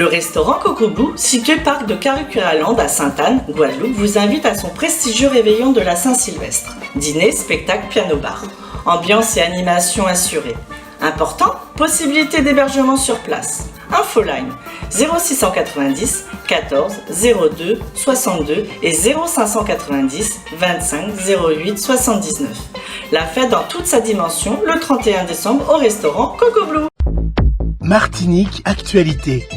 Le restaurant Coco Blue, situé parc de Caricuraland à Sainte-Anne, Guadeloupe, vous invite à son prestigieux réveillon de la Saint-Sylvestre. Dîner, spectacle, piano-bar. Ambiance et animation assurées. Important, possibilité d'hébergement sur place. Infoline 0690 14 02 62 et 0590 25 08 79. La fête dans toute sa dimension le 31 décembre au restaurant Coco Blue. Martinique Actualité.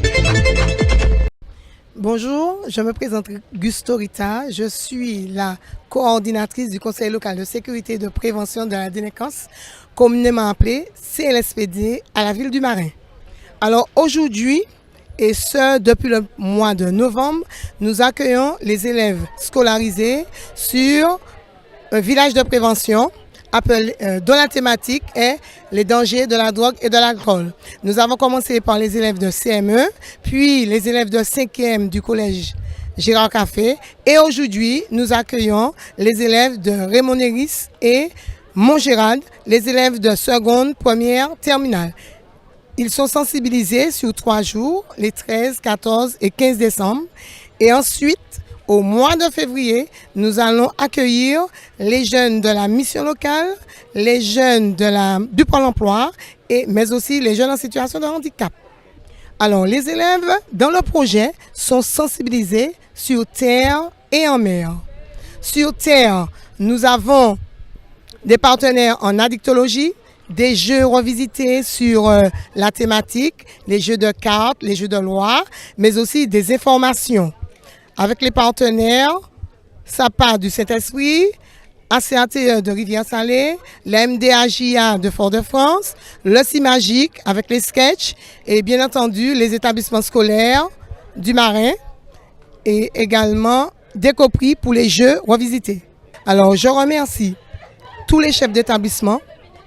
Bonjour, je me présente Gusto Rita, je suis la coordinatrice du Conseil local de sécurité et de prévention de la délinquance, communément appelée CLSPD à la ville du Marin. Alors aujourd'hui, et ce depuis le mois de novembre, nous accueillons les élèves scolarisés sur un village de prévention dont la thématique est les dangers de la drogue et de l'alcool. Nous avons commencé par les élèves de CME, puis les élèves de 5e du collège Gérard Café, et aujourd'hui nous accueillons les élèves de Raymond Néris et Montgérald, les élèves de seconde, première, terminale. Ils sont sensibilisés sur 3 jours, les 13, 14 et 15 décembre, et ensuite, au mois de février, nous allons accueillir les jeunes de la mission locale, les jeunes du Pôle emploi, mais aussi les jeunes en situation de handicap. Alors, les élèves dans le projet sont sensibilisés sur terre et en mer. Sur terre, nous avons des partenaires en addictologie, des jeux revisités sur la thématique, les jeux de cartes, les jeux de loi, mais aussi des informations. Avec les partenaires, ça part du Saint-Esprit, ACATE de Rivière-Salée, la MDAJA de Fort-de-France, le CIMAGIC avec les sketchs et bien entendu les établissements scolaires du Marin et également des coprix pour les jeux revisités. Alors je remercie tous les chefs d'établissement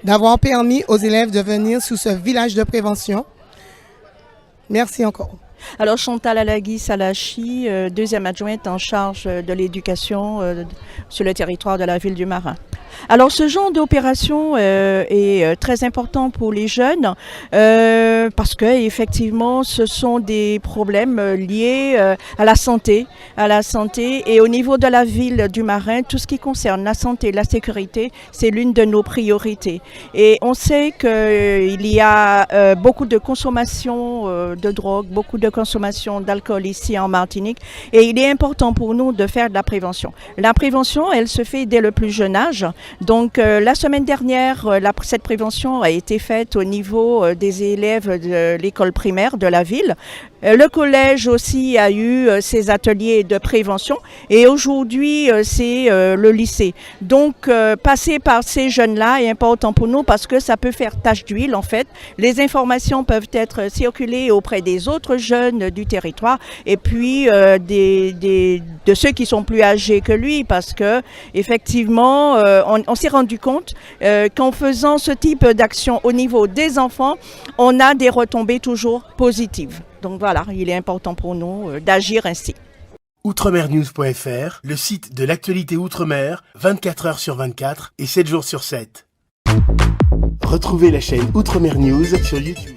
d'avoir permis aux élèves de venir sous ce village de prévention. Merci encore. Alors Chantal Alagui Salachi, deuxième adjointe en charge de l'éducation sur le territoire de la ville du Marin. Alors ce genre d'opération est très important pour les jeunes parce que effectivement ce sont des problèmes liés à la santé et au niveau de la ville du Marin, tout ce qui concerne la santé, la sécurité, c'est l'une de nos priorités. Et on sait qu'il y a beaucoup de consommation de drogue, beaucoup de consommation d'alcool ici en Martinique et il est important pour nous de faire de la prévention. La prévention, elle se fait dès le plus jeune âge. Donc la semaine dernière, cette prévention a été faite au niveau des élèves de l'école primaire de la ville. Le collège aussi a eu ses ateliers de prévention et aujourd'hui c'est le lycée. Donc passer par ces jeunes-là est important pour nous parce que ça peut faire tache d'huile en fait. Les informations peuvent être circulées auprès des autres jeunes du territoire et puis de ceux qui sont plus âgés que lui parce que effectivement on s'est rendu compte qu'en faisant ce type d'action au niveau des enfants, on a des retombées toujours positives. Donc voilà, il est important pour nous d'agir ainsi. Outremernews.fr, le site de l'actualité Outre-mer, 24 heures sur 24 et 7 jours sur 7. Retrouvez la chaîne Outremer News sur YouTube.